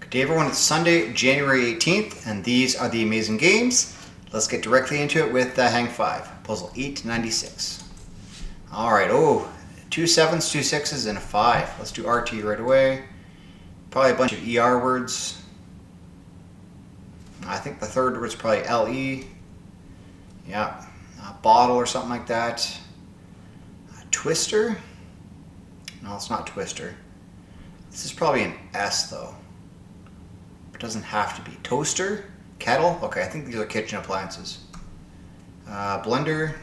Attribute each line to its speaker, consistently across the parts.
Speaker 1: Good day everyone, it's Sunday, January 18th, and these are the amazing games. Let's get directly into it with Hang 5, puzzle 896. Alright, 2 7s, 2 6s, and a 5. Let's do RT right away. Probably a bunch of ER words. I think the third word's probably LE. Yeah, a bottle or something like that. A twister? No, it's not twister. This is probably an S though. It doesn't have to be. Toaster? Kettle? Okay, I think these are kitchen appliances. Blender.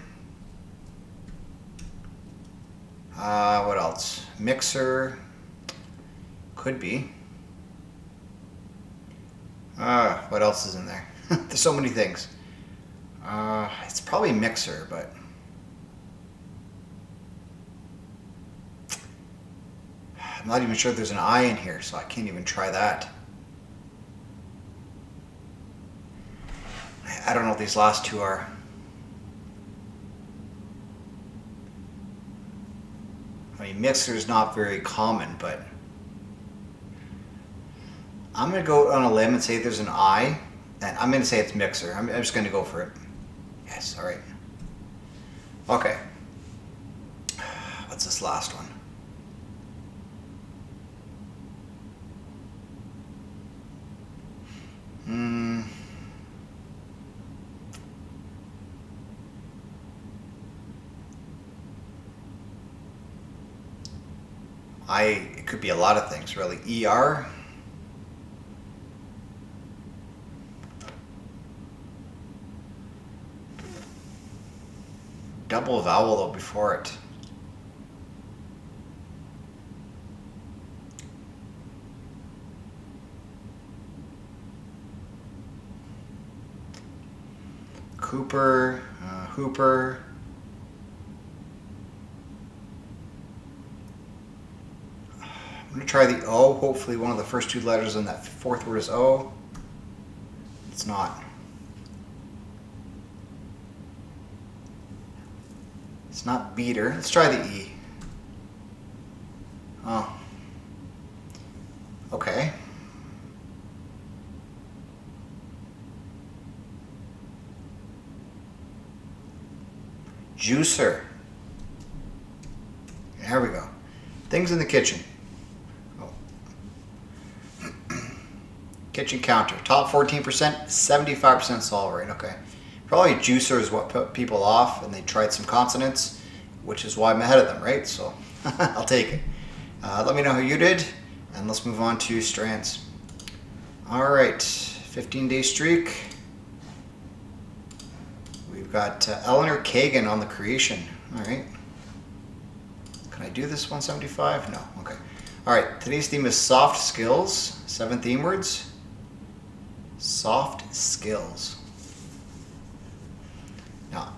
Speaker 1: What else? Mixer. Could be. What else is in there? There's so many things. It's probably mixer, but... I'm not even sure there's an I in here, so I can't even try that. I don't know what these last two are. I mean, mixer is not very common, but I'm going to go on a limb and say there's an I, and I'm going to say it's mixer. I'm just going to go for it. Yes, all right. Okay. What's this last one? It could be a lot of things, really. ER. Double vowel though before it. Cooper, Hooper. I'm going to try the O. Hopefully one of the first two letters in that fourth word is O. It's not. It's not beater. Let's try the E. Oh. Okay. Juicer. There we go. Things in the kitchen. Kitchen counter. Top 14%, 75% solve rate. Okay. Probably juicer is what put people off, and they tried some consonants, which is why I'm ahead of them, right? So I'll take it. Let me know how you did, and let's move on to strands. All right. 15-day streak. We've got Eleanor Kagan on the creation. All right. Can I do this 175? No. Okay. All right. Today's theme is soft skills. 7 theme words. Soft skills. Now,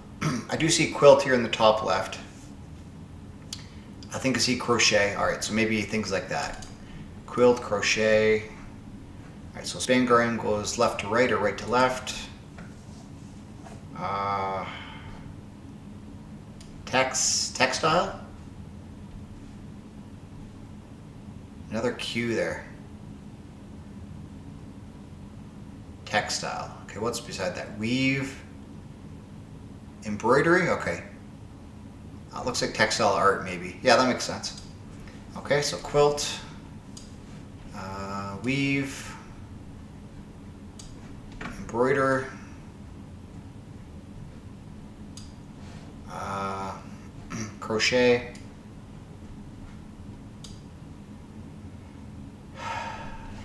Speaker 1: I do see quilt here in the top left. I think I see crochet. All right, so maybe things like that. Quilt, crochet. All right, so span garden goes left to right or right to left. Textile. Another Q there. Textile. Okay, what's beside that? Weave. Embroidery. Okay. Looks like textile art, maybe. Yeah, that makes sense. Okay, so quilt. Weave. Embroider. Crochet.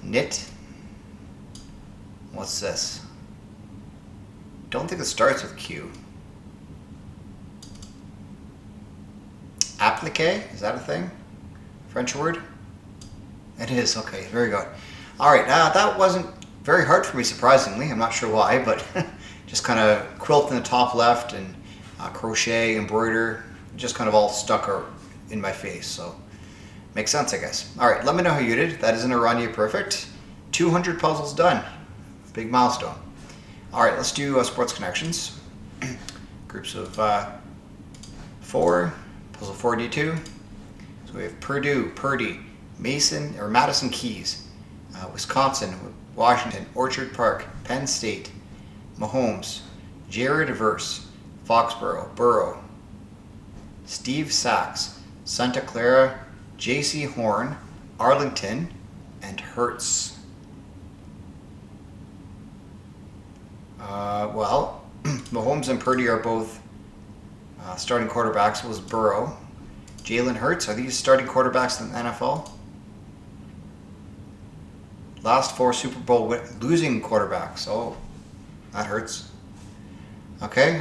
Speaker 1: Knit. What's this? Don't think it starts with Q. Applique? Is that a thing? French word? It is. Okay, very good. All right, that wasn't very hard for me, surprisingly. I'm not sure why, but just kind of quilt in the top left and crochet, embroider, just kind of all stuck in my face. So makes sense, I guess. All right, let me know how you did. That is an Oranje perfect. 200 puzzles done. Big milestone. All right, let's do sports connections. Groups of 4, puzzle 4D2. So we have Purdue, Purdy, Mason or Madison Keys. Wisconsin, Washington, Orchard Park, Penn State, Mahomes, Jared Verse, Foxborough, Burrow, Steve Sachs, Santa Clara, J.C. Horn, Arlington, and Hertz. Well, Mahomes and Purdy are both starting quarterbacks. Was Burrow. Jalen Hurts, are these starting quarterbacks in the NFL? Last 4 Super Bowl losing quarterbacks. Oh, that hurts. Okay.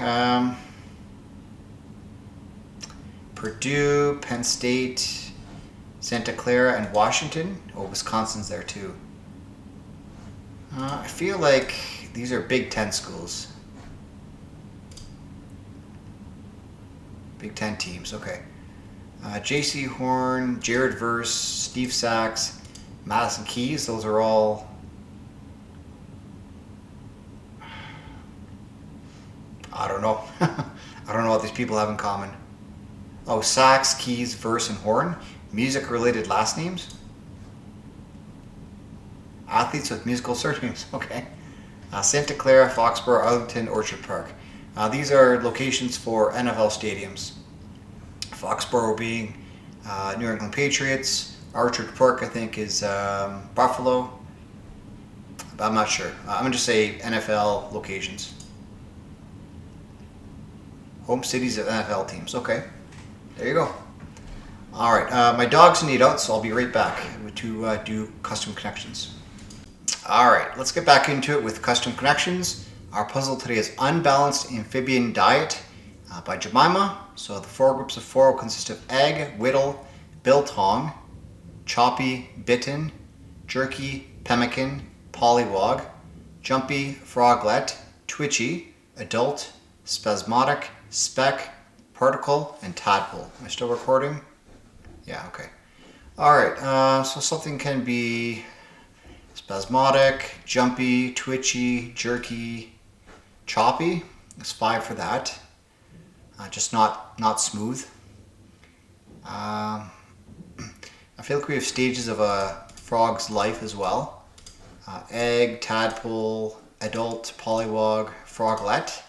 Speaker 1: Purdue, Penn State, Santa Clara, and Washington. Oh, Wisconsin's there too. I feel like these are Big Ten schools. Big Ten teams, okay. J.C. Horn, Jared Verse, Steve Sachs, Madison Keys, those are all... I don't know. I don't know what these people have in common. Oh, Sachs, Keys, Verse, and Horn. Music-related last names? Athletes with musical surnames, okay. Santa Clara, Foxborough, Arlington, Orchard Park. These are locations for NFL stadiums. Foxborough being New England Patriots. Orchard Park, I think, is Buffalo. But I'm not sure. I'm going to just say NFL locations. Home cities of NFL teams. Okay. There you go. All right. My dogs need out, so I'll be right back to do custom connections. All right. Let's get back into it with custom connections. Our puzzle today is Unbalanced Amphibian Diet by Jemimah. So the 4 groups of 4 will consist of egg, whittle, biltong, choppy, bitten, jerky, pemmican, pollywog, jumpy, froglet, twitchy, adult, spasmodic, speck, particle, and tadpole. Am I still recording? Yeah, okay. Alright, so something can be spasmodic, jumpy, twitchy, jerky, choppy. There's 5 for that. Just not smooth. I feel like we have stages of a frog's life as well. Egg, tadpole, adult, pollywog, froglet.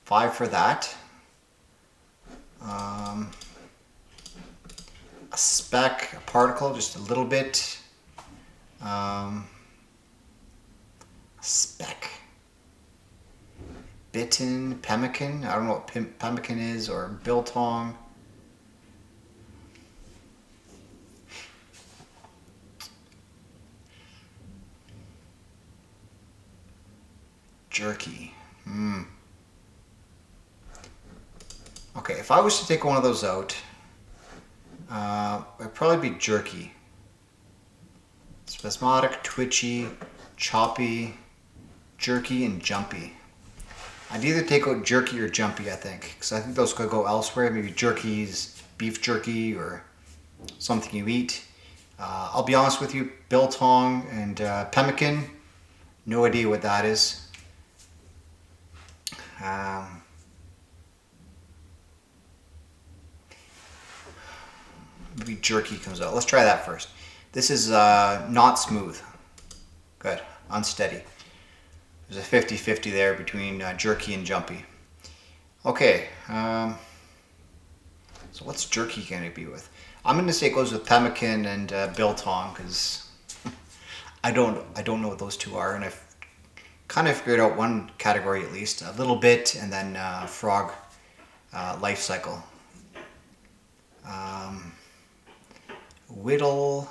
Speaker 1: 5 for that. A speck, a particle, just a little bit. A speck. Bitten, pemmican. I don't know what pemmican is, or biltong. Jerky. Okay, if I was to take one of those out, it'd probably be jerky. Spasmodic, twitchy, choppy, jerky, and jumpy. I'd either take out jerky or jumpy, I think, because I think those could go elsewhere. Maybe jerky's beef jerky or something you eat. I'll be honest with you, biltong and pemmican, no idea what that is. Maybe jerky comes out. Let's try that first. This is not smooth. Good. Unsteady. There's a 50-50 there between jerky and jumpy. Okay. So what's jerky going to be with? I'm going to say it goes with pemmican and biltong because I don't know what those two are, and I've kind of figured out one category at least. A little bit, and then frog life cycle. Whittle.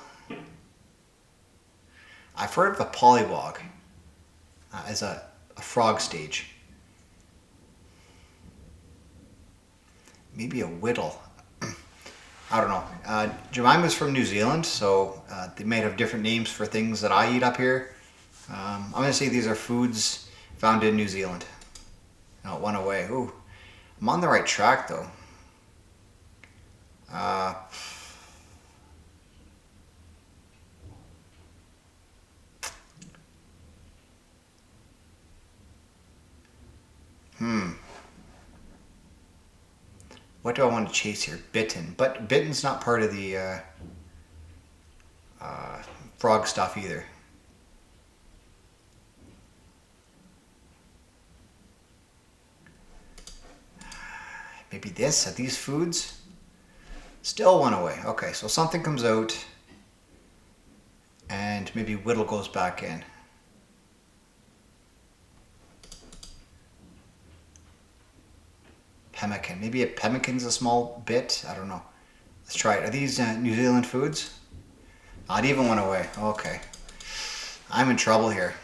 Speaker 1: I've heard of a pollywog as a frog stage. Maybe a whittle. I don't know. Jemimah's from New Zealand, so they might have different names for things that I eat up here. I'm going to say these are foods found in New Zealand. No, it went away. Ooh, I'm on the right track though. What do I want to chase here? Bitten. But bitten's not part of the frog stuff either. Maybe this, are these foods? Still one away. Okay, so something comes out and maybe whittle goes back in. Pemmican. Maybe a pemmican's a small bit. I don't know. Let's try it. Are these New Zealand foods? Not even one away. Okay. I'm in trouble here.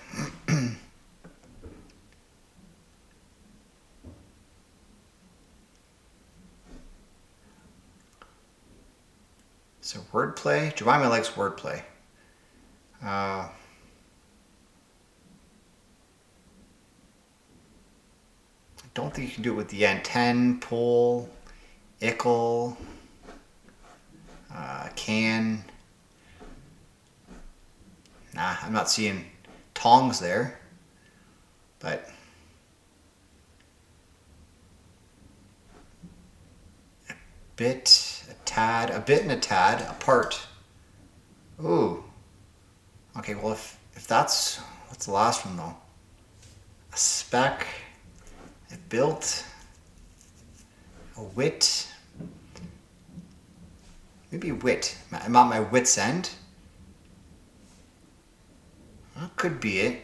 Speaker 1: So wordplay. Jemimah likes wordplay. I don't think you can do it with the antenn, pole, ickle, can. Nah, I'm not seeing tongs there, but a bit, a tad, a bit and a tad, apart. Ooh. Okay, well if that's, what's the last one though? A speck, a built, a wit, maybe wit. I'm at my wit's end. That could be it,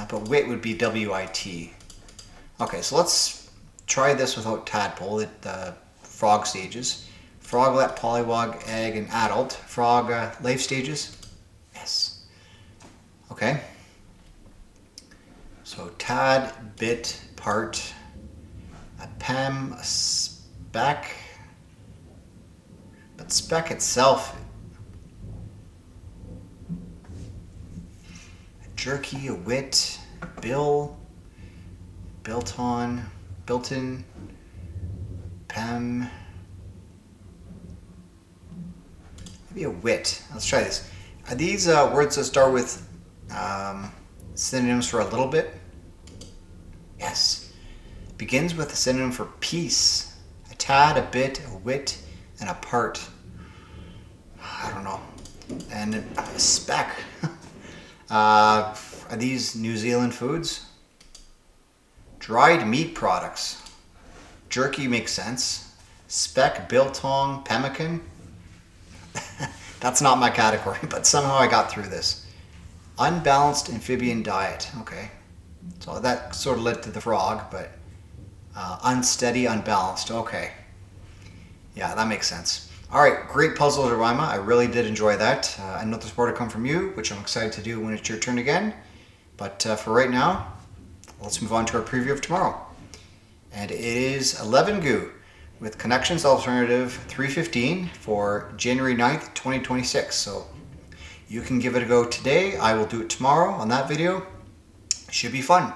Speaker 1: but wit would be W-I-T. Okay, so let's try this without tadpole, the frog stages. Froglet, pollywog, egg, and adult. Frog life stages. Yes. Okay. So tad, bit, part, a pem, a speck. But speck itself, a jerky, a wit, bill, built on, built-in, pem, maybe a wit. Let's try this. Are these words that start with synonyms for a little bit? Yes. Begins with a synonym for piece. A tad, a bit, a wit, and a part. I don't know. And a speck. Are these New Zealand foods? Dried meat products. Jerky makes sense. Speck, biltong, pemmican. That's not my category, but somehow I got through this. Unbalanced amphibian diet. Okay. So that sort of led to the frog, but unsteady, unbalanced. Okay. Yeah, that makes sense. All right, great puzzle, Jemimah. I really did enjoy that. I know there's more to come from you, which I'm excited to do when it's your turn again. But for right now, let's move on to our preview of tomorrow. And it is elevengu with Connections Alternative 315 for January 9th, 2026. So you can give it a go today. I will do it tomorrow on that video. Should be fun.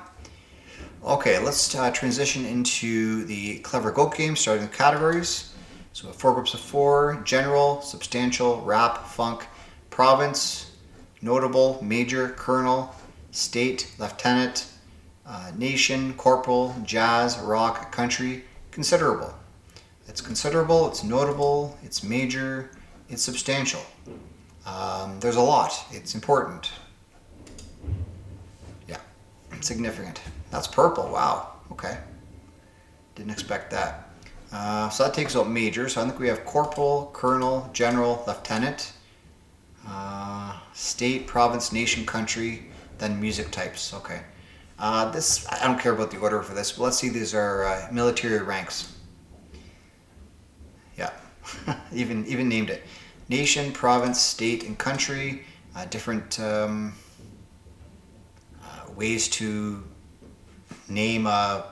Speaker 1: Okay, let's transition into the CleverGoat Games, starting with categories. So 4 groups of 4: general, substantial, rap, funk, province, notable, major, colonel, state, lieutenant, nation, corporal, jazz, rock, country, considerable. It's considerable, it's notable, it's major, it's substantial. There's a lot. It's important. Yeah, significant. That's purple. Wow. Okay. Didn't expect that. So that takes out major. So I think we have corporal, colonel, general, lieutenant, state, province, nation, country, then music types. Okay. This, I don't care about the order for this, but let's see, these are military ranks. Yeah, even named it. Nation, province, state, and country. Different ways to name a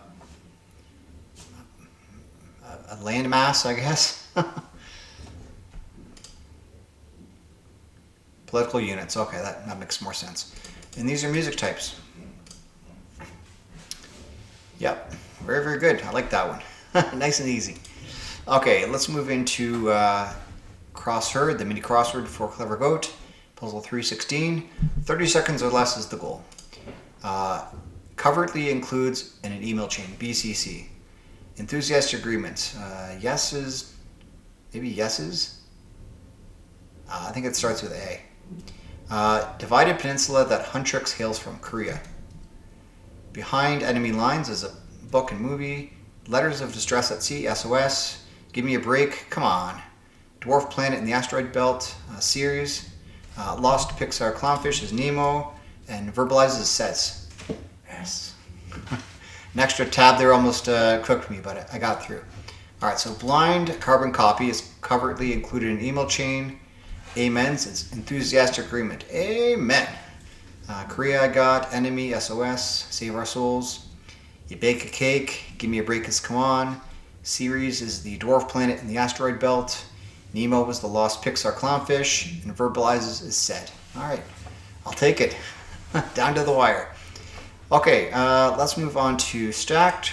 Speaker 1: landmass, I guess. Political units. Okay, that makes more sense. And these are music types. Yep, very, very good. I like that one. Nice and easy. Okay, let's move into Crossword, the Mini Crossword for CleverGoat. Puzzle 316. 30 seconds or less is the goal. Covertly includes in an email chain, BCC. Enthusiastic agreements. Yeses, maybe yeses? I think it starts with A. Divided peninsula that Huntrix hails from, Korea. Behind enemy lines is a book and movie. Letters of distress at sea, SOS. Give me a break, come on. Dwarf planet in the asteroid belt, series. Lost Pixar clownfish is Nemo. And verbalizes says. Yes. An extra tab there almost cooked me, but I got through. Alright, so blind carbon copy is covertly included in email chain. Amen's is enthusiastic agreement. Amen. Korea I got. Enemy, SOS. Save our souls. You bake a cake. Give me a break is come on. Series is the dwarf planet in the asteroid belt. Nemo was the lost Pixar clownfish. And verbalizes is said. Alright, I'll take it. Down to the wire. Okay, let's move on to stacked.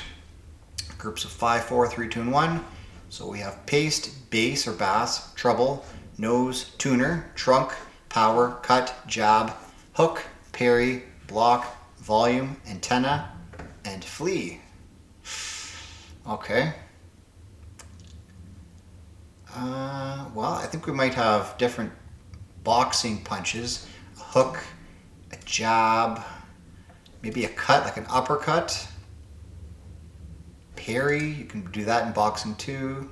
Speaker 1: Groups of 5, 4, 3, 2, and 1. So we have paste, bass or bass, treble, nose, tuner, trunk, power, cut, jab, hook, parry, block, volume, antenna, and flee. Okay. Well, I think we might have different boxing punches. A hook, a jab, maybe a cut, like an uppercut. Parry, you can do that in boxing too.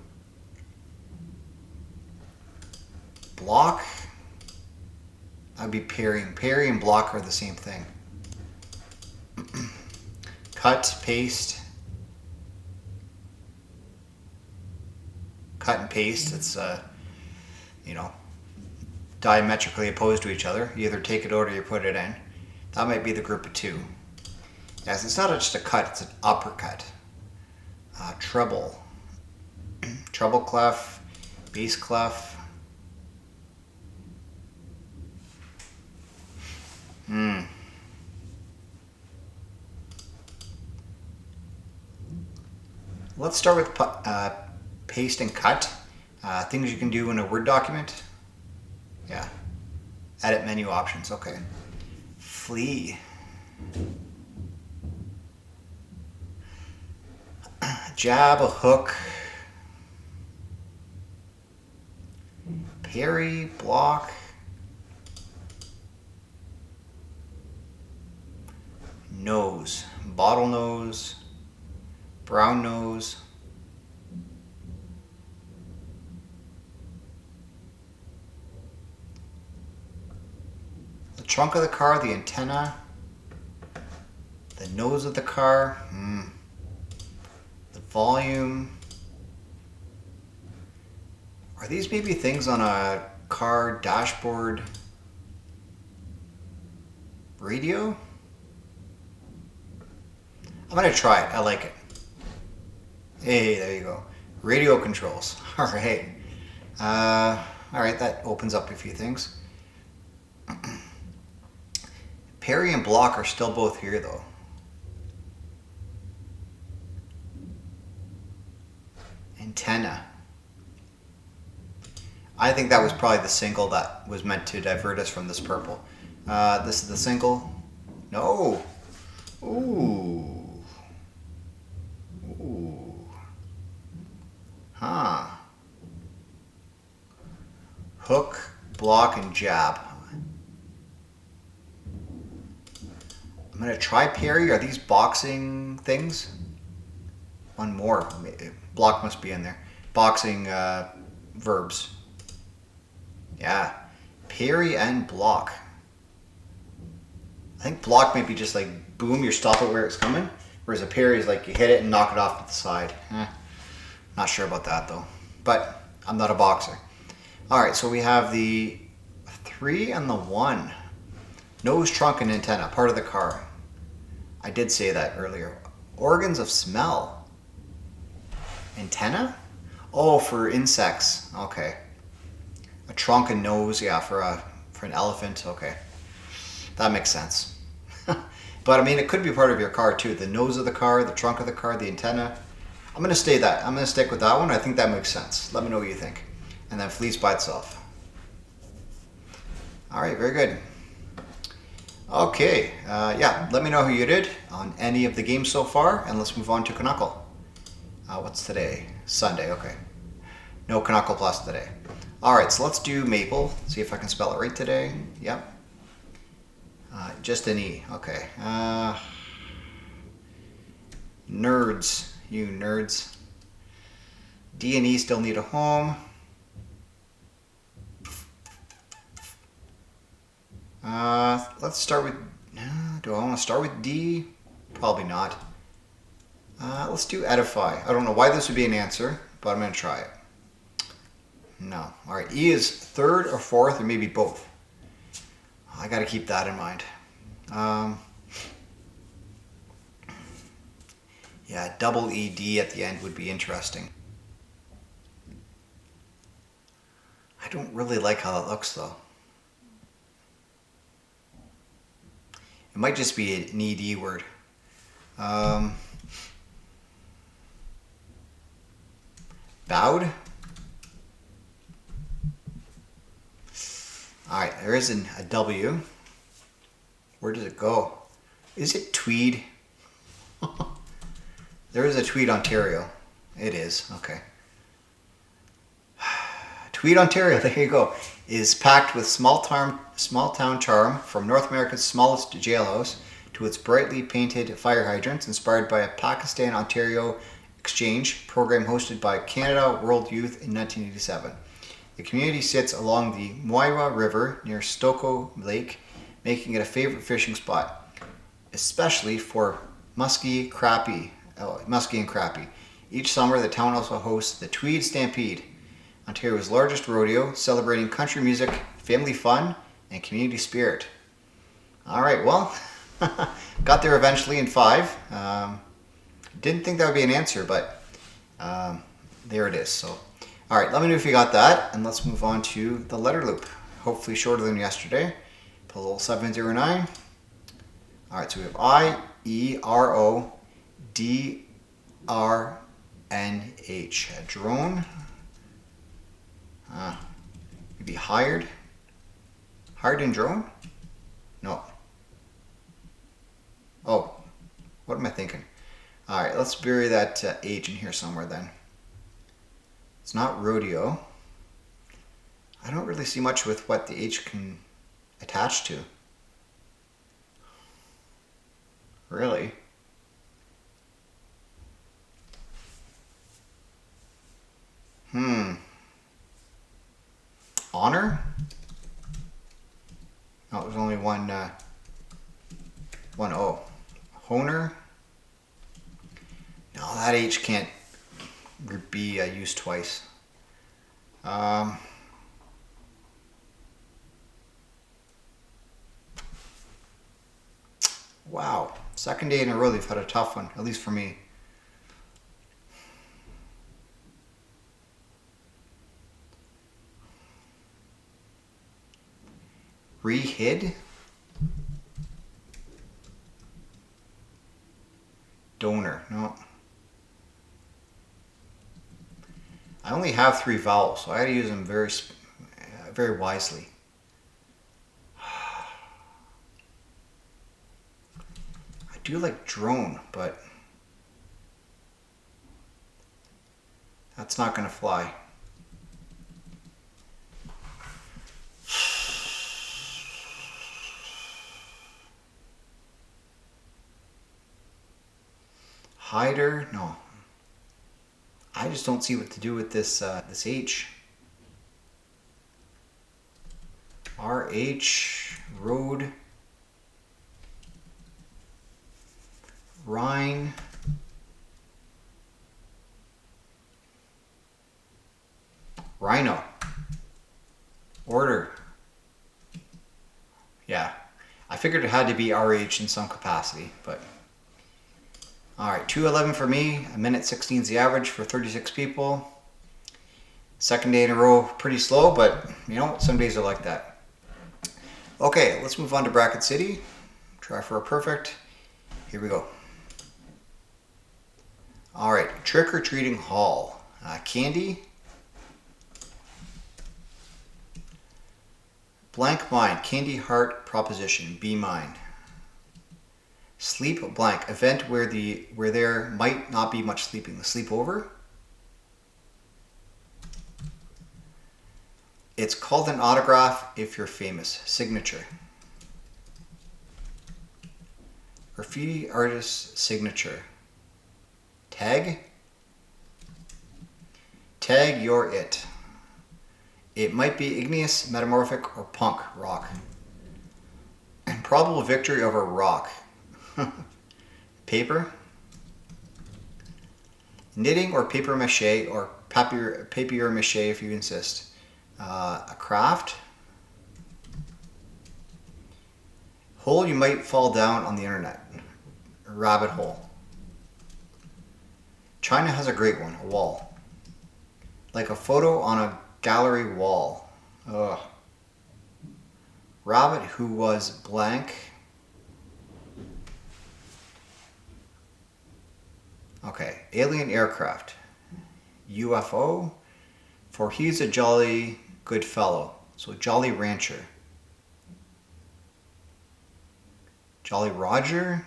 Speaker 1: Block, that'd be parrying. Parry and block are the same thing. Cut, paste. Cut and paste, it's, diametrically opposed to each other. You either take it out or you put it in. That might be the group of 2. Yes, it's not just a cut, it's an uppercut. Treble. Treble clef, bass clef. Let's start with paste and cut. Things you can do in a Word document. Yeah. Edit menu options, okay. Flee. Jab, a hook. Parry, block. Nose. Bottle nose. Brown nose. The trunk of the car, the antenna. The nose of the car. The volume. Are these maybe things on a car dashboard radio? I'm gonna try it. I like it. Hey, there you go. Radio controls. All right. All right, that opens up a few things. Parry and block are still both here though. Antenna. I think that was probably the single that was meant to divert us from this purple. This is the single. No. Ooh. Ooh. Huh. Hook, block, and jab. I'm going to try parry. Are these boxing things? One more. Block must be in there. Boxing verbs. Yeah. Parry and block. I think block might be just like boom, you stop it where it's coming. Whereas a parry is like you hit it and knock it off to the side. Not sure about that though. But I'm not a boxer. Alright, so we have the 3 and the 1. Nose, trunk, and antenna, part of the car. I did say that earlier. Organs of smell. Antenna? Oh, for insects. Okay. A trunk and nose, yeah, for an elephant. Okay. That makes sense. But I mean, it could be part of your car too. The nose of the car, the trunk of the car, the antenna. I'm going to stick with that one. I think that makes sense. Let me know what you think. And then flees by itself. All right, very good. Okay, yeah, let me know how you did on any of the games so far, and let's move on to Canuckle. What's today? Sunday, okay. No Canuckle Plus today. All right, so let's do Maple. See if I can spell it right today. Yep. Just an E. Okay. Nerds. You nerds. D and E still need a home. Let's start with... do I want to start with D? Probably not. Let's do edify. I don't know why this would be an answer, but I'm going to try it. No. All right. E is third or fourth or maybe both. I got to keep that in mind. Yeah, double ED at the end would be interesting. I don't really like how that looks though. It might just be an ED word. Bowed. Alright, there is a W. Where does it go? Is it Tweed? There is a Tweed, Ontario. It is, okay. Tweed, Ontario, there you go, is packed with small town charm from North America's smallest jailhouse to its brightly painted fire hydrants inspired by a Pakistan-Ontario exchange program hosted by Canada World Youth in 1987. The community sits along the Moira River near Stokoe Lake, making it a favorite fishing spot, especially for muskie and crappie. Each summer, the town also hosts the Tweed Stampede, Ontario's largest rodeo, celebrating country music, family fun, and community spirit. All right, well, got there eventually in 5. Didn't think that would be an answer, but there it is. So, all right, let me know if you got that, and let's move on to the letter loop. Hopefully shorter than yesterday. Put a little 709. All right, so we have I, E, R, O, D, R, N, H. A drone. Maybe hired. Hired and drone? No. Oh, what am I thinking? All right, let's bury that H in here somewhere then. It's not rodeo. I don't really see much with what the H can attach to. Really? Honor? No, there's only one O. Honer? No, that H can't be used twice. Wow. Second day in a row they've had a tough one, at least for me. Rehid? Donor, no. I only have 3 vowels, so I got to use them very wisely. I do like drone, but that's not going to fly. Hider? No. I just don't see what to do with this this H. RH, road, Rhine, rhino, order. Yeah, I figured it had to be RH in some capacity, but all right, 2:11 for me. A minute 16 is the average for 36 people. Second day in a row, pretty slow, but you know, some days are like that. Okay, let's move on to Bracket City. Try for a perfect. Here we go. All right, trick-or-treating hall. Candy. Blank mind, candy heart proposition, be mine. Sleep blank, event where there might not be much sleeping. The sleepover. It's called an autograph if you're famous. Signature. Graffiti artist's signature. Tag? Tag, you're it. It might be igneous, metamorphic, or punk rock. Probable victory over rock. Paper. Knitting or paper mache, or papier mache if you insist. A craft. Hole you might fall down on the internet. A rabbit hole. China has a great one, a wall. Like a photo on a gallery wall. Ugh. Rabbit who was blank. Okay, alien aircraft. UFO. For he's a jolly good fellow. So Jolly Rancher. Jolly Roger.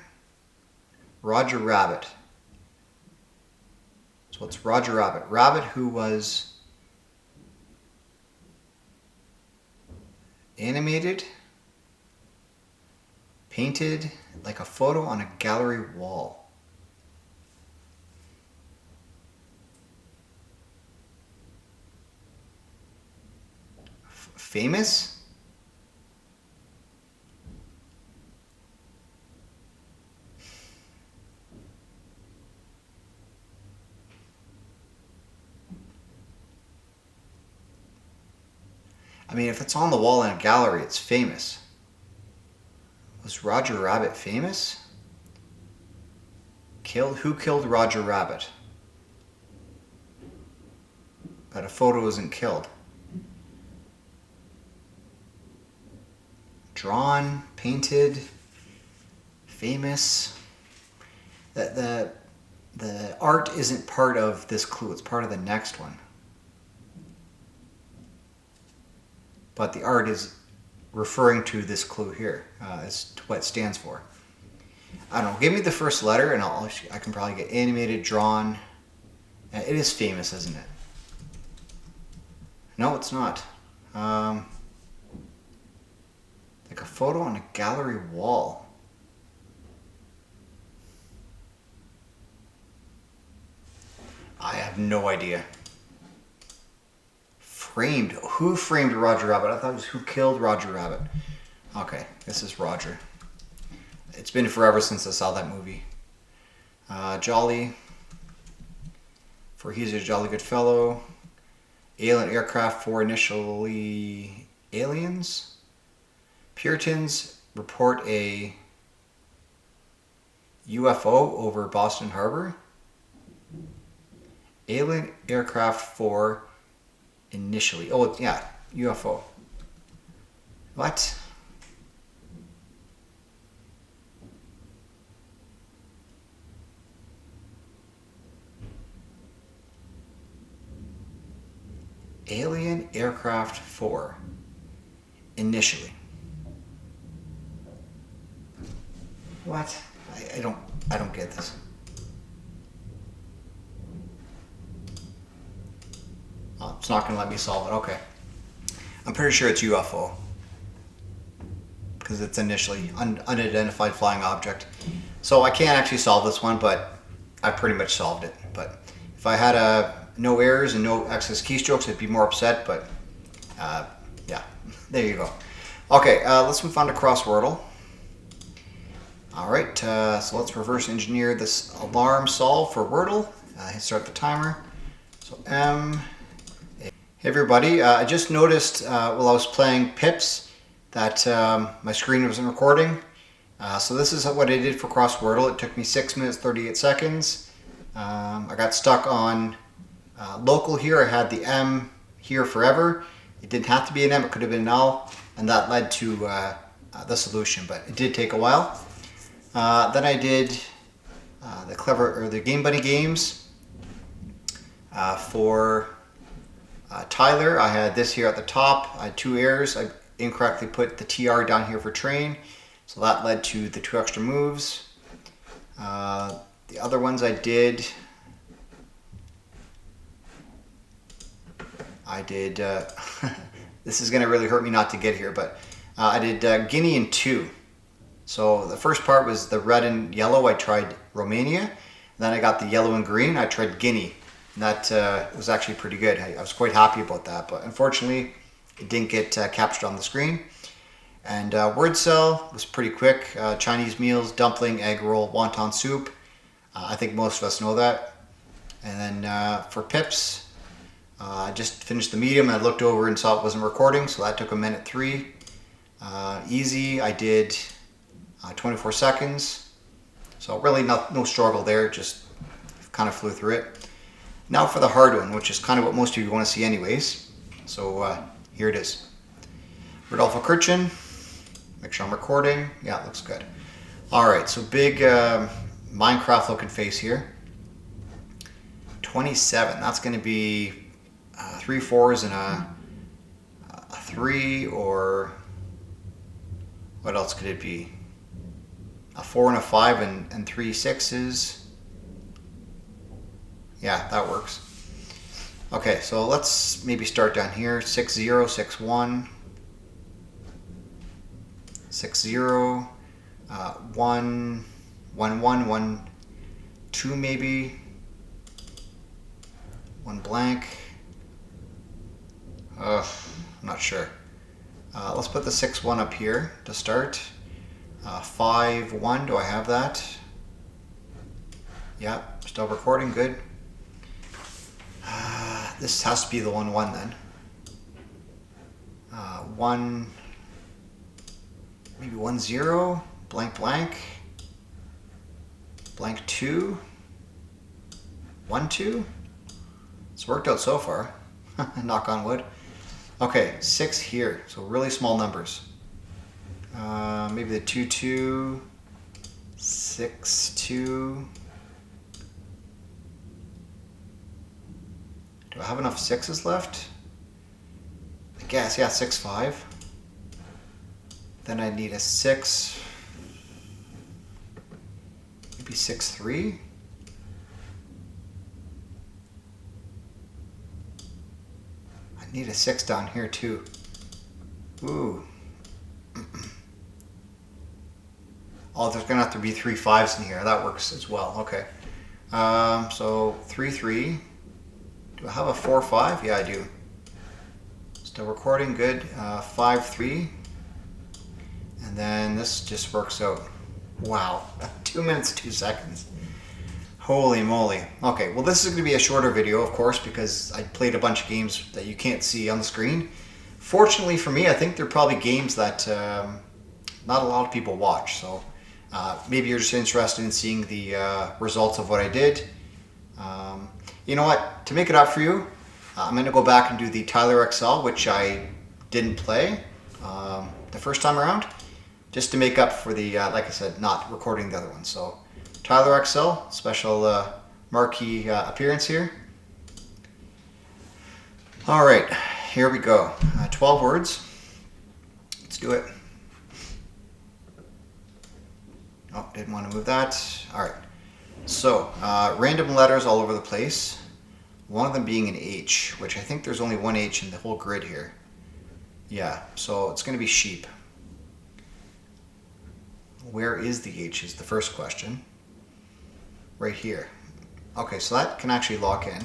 Speaker 1: Roger Rabbit. So it's Roger Rabbit. Rabbit who was animated, painted like a photo on a gallery wall. Famous? I mean, if it's on the wall in a gallery, it's famous. Was Roger Rabbit famous? Who killed Roger Rabbit? But a photo isn't killed. Drawn, painted, famous. The art isn't part of this clue. It's part of the next one. But the art is referring to this clue here as to what it stands for. I don't know. Give me the first letter, and I can probably get animated, drawn. It is famous, isn't it? No, it's not. Like a photo on a gallery wall. I have no idea. Framed. Who framed Roger Rabbit? I thought it was who killed Roger Rabbit. Okay, this is Roger. It's been forever since I saw that movie. Jolly. For he's a jolly good fellow. Alien aircraft for initially aliens. Puritans report a UFO over Boston Harbor. Alien aircraft for initially. Oh, yeah, UFO. What? Alien aircraft for initially. What? I don't get this. Oh, it's not going to let me solve it. Okay. I'm pretty sure it's UFO. Because it's initially unidentified flying object. So I can't actually solve this one, but I pretty much solved it. But if I had no errors and no excess keystrokes, I'd be more upset. But yeah, there you go. Okay, let's move on to Crosswordle. All right, so let's reverse engineer this alarm solve for Wordle. Start the timer. So Hey everybody, I just noticed while I was playing Pips that my screen wasn't recording. So this is what I did for Crosswordle. It took me 6 minutes 38 seconds. I got stuck on local here. I had the M here forever. It didn't have to be an M, it could have been an L, and that led to the solution, but it did take a while. Then I did the GameBunny Games for Tyler. I had this here at the top. I had 2 errors. I incorrectly put the TR down here for train, so that led to the 2 extra moves. The other ones I did, this is going to really hurt me not to get here, but I did Guinea in 2. So the first part was the red and yellow. I tried Romania. Then I got the yellow and green. I tried Guinea. And that was actually pretty good. I was quite happy about that. But unfortunately, it didn't get captured on the screen. And word cell was pretty quick. Chinese meals, dumpling, egg roll, wonton soup. I think most of us know that. And then for pips, I just finished the medium. I looked over and saw it wasn't recording, so that took a minute 3. Easy, I did 24 seconds. So really no struggle there, just kind of flew through it. Now for the hard one, which is kind of what most of you want to see anyways. So here it is. Rodolfo Kirchen. Make sure I'm recording. Yeah, it looks good. All right, so big Minecraft looking face here. 27, that's going to be 3 4s and a 3, or what else could it be? A 4 and a 5 and 3 6s. Yeah, that works. Okay, so let's maybe start down here. 6 0, 6 1, 6 0, 1 1 1 1 2 maybe. 1 blank. I'm not sure. Let's put the 6 1 up here to start. 5 1. Do I have that? Yeah, still recording. Good. This has to be the 1 1 then. 1. Maybe 1 0. Blank blank. Blank 2. 1 2. It's worked out so far. Knock on wood. Okay, 6 here. So really small numbers. Maybe the 2 2, 6 2. Do I have enough 6s left? I guess, yeah, 6 5. Then I need a 6. Maybe 6 3. Need a 6 down here too. Ooh. Oh, there's gonna have to be 3 5s in here. That works as well. Okay. So 3 3. Do I have a 4 5? Yeah, I do. Still recording. Good. 5 3. And then this just works out. Wow. 2 minutes 2 seconds. Holy moly. Okay, well this is going to be a shorter video, of course, because I played a bunch of games that you can't see on the screen. Fortunately for me, I think they're probably games that not a lot of people watch. So maybe you're just interested in seeing the results of what I did. You know what? To make it up for you, I'm going to go back and do the Tyler XL, which I didn't play the first time around, just to make up for the, like I said, not recording the other one. So Tyler XL, special marquee appearance here. All right, here we go. 12 words. Let's do it. Oh, didn't want to move that. All right. So, random letters all over the place. One of them being an H, which I think there's only one H in the whole grid here. Yeah, so it's going to be sheep. Where is the H is the first question. Right here. Okay, so that can actually lock in.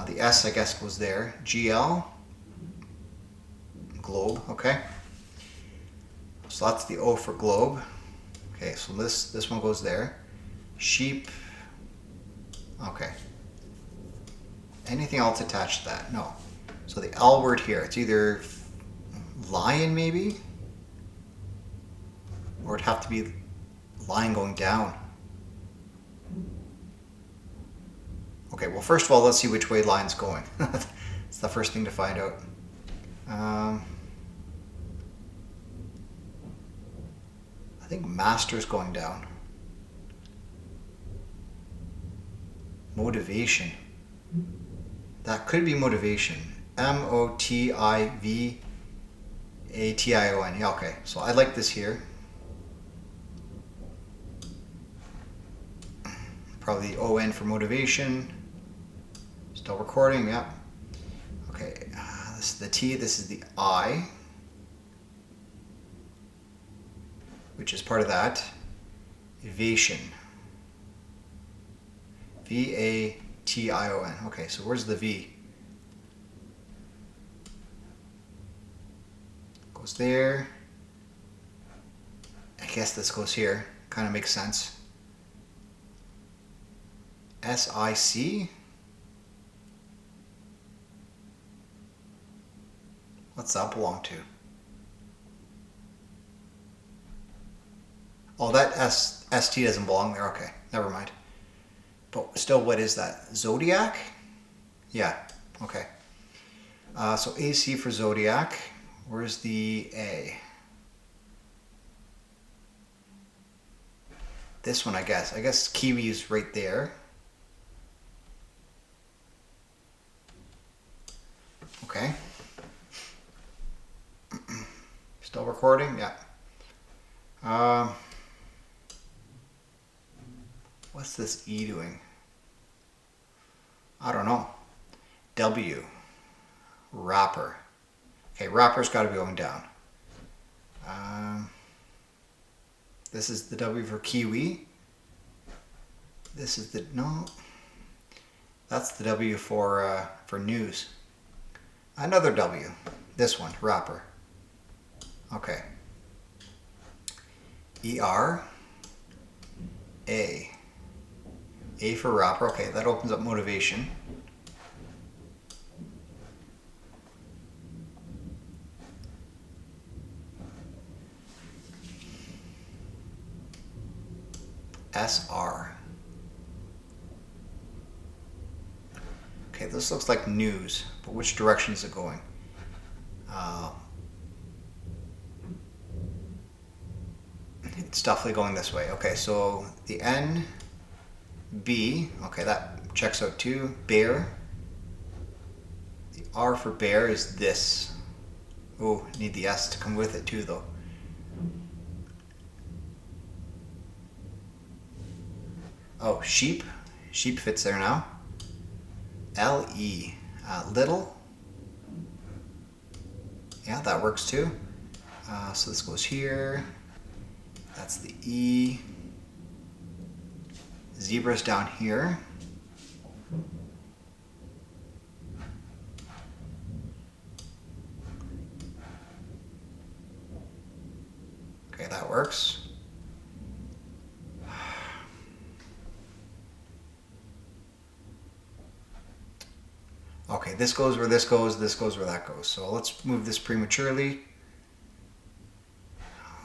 Speaker 1: The S, I guess, goes there. GL. Globe, okay. So that's the O for globe. Okay, so this one goes there. Sheep. Okay. Anything else attached to that? No. So the L word here, it's either lion maybe? Or it'd have to be lion going down. Okay, well first of all, let's see which way lion's going. It's the first thing to find out. I think master's going down. Motivation. That could be motivation. Motivation. Yeah, okay. So I like this here. Probably the ON for motivation. Still recording, yeah. Okay, this is the T, this is the I. which is part of that. Vation. V-A-T-I-O-N. Okay, so where's the V? Goes there. I guess this goes here. Kind of makes sense. S-I-C? What's that belong to? Oh, that S-T doesn't belong there. Okay, never mind. But still, what is that? Zodiac? Yeah, okay. So AC for Zodiac. Where's the A? This one, I guess. I guess Kiwi is right there. Okay. Still recording? Yeah. What's this E doing? I don't know. W. Wrapper. Okay, wrapper's got to be going down. This is the W for Kiwi. This is the, no. That's the W for news. Another W. This one, wrapper. Okay. E-R. A. A for wrapper. Okay, that opens up motivation. S-R. Okay, this looks like news, but which direction is it going? It's definitely going this way. Okay, so the N, B, okay, that checks out too. Bear. The R for bear is this. Oh, need the S to come with it too, though. Oh, sheep. Sheep fits there now. L-E. Little. Yeah, that works too. So this goes here. That's the E. Zebra's down here. Okay, that works. Okay, this goes where this goes where that goes. So let's move this prematurely.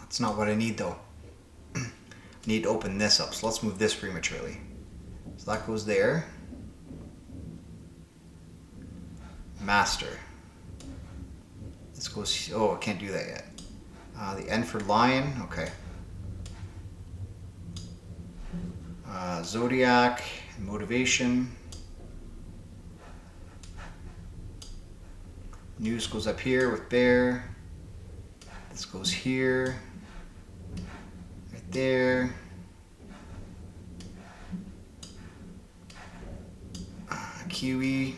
Speaker 1: That's not what I need though. I need to open this up, so let's move this prematurely. So that goes there. Master. This goes, oh, I can't do that yet. The N for lion, okay. Zodiac, motivation. News goes up here with bear. This goes here. Right there. Kiwi.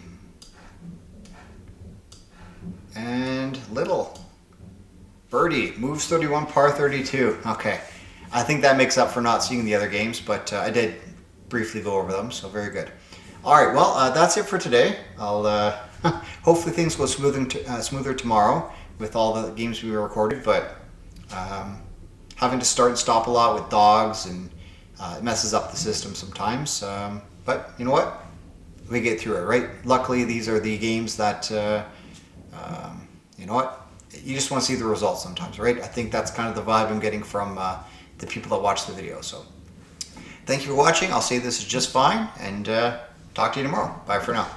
Speaker 1: And little. Birdie. Moves 31, par 32. Okay. I think that makes up for not seeing the other games, but I did briefly go over them, so very good. Alright, well, that's it for today. I'll hopefully things go smoother tomorrow with all the games we recorded, but having to start and stop a lot with dogs, and it messes up the system sometimes. But you know what? We get through it, right? Luckily, these are the games that, you know what? You just want to see the results sometimes, right? I think that's kind of the vibe I'm getting from the people that watch the video. So thank you for watching. I'll say this is just fine, and talk to you tomorrow. Bye for now.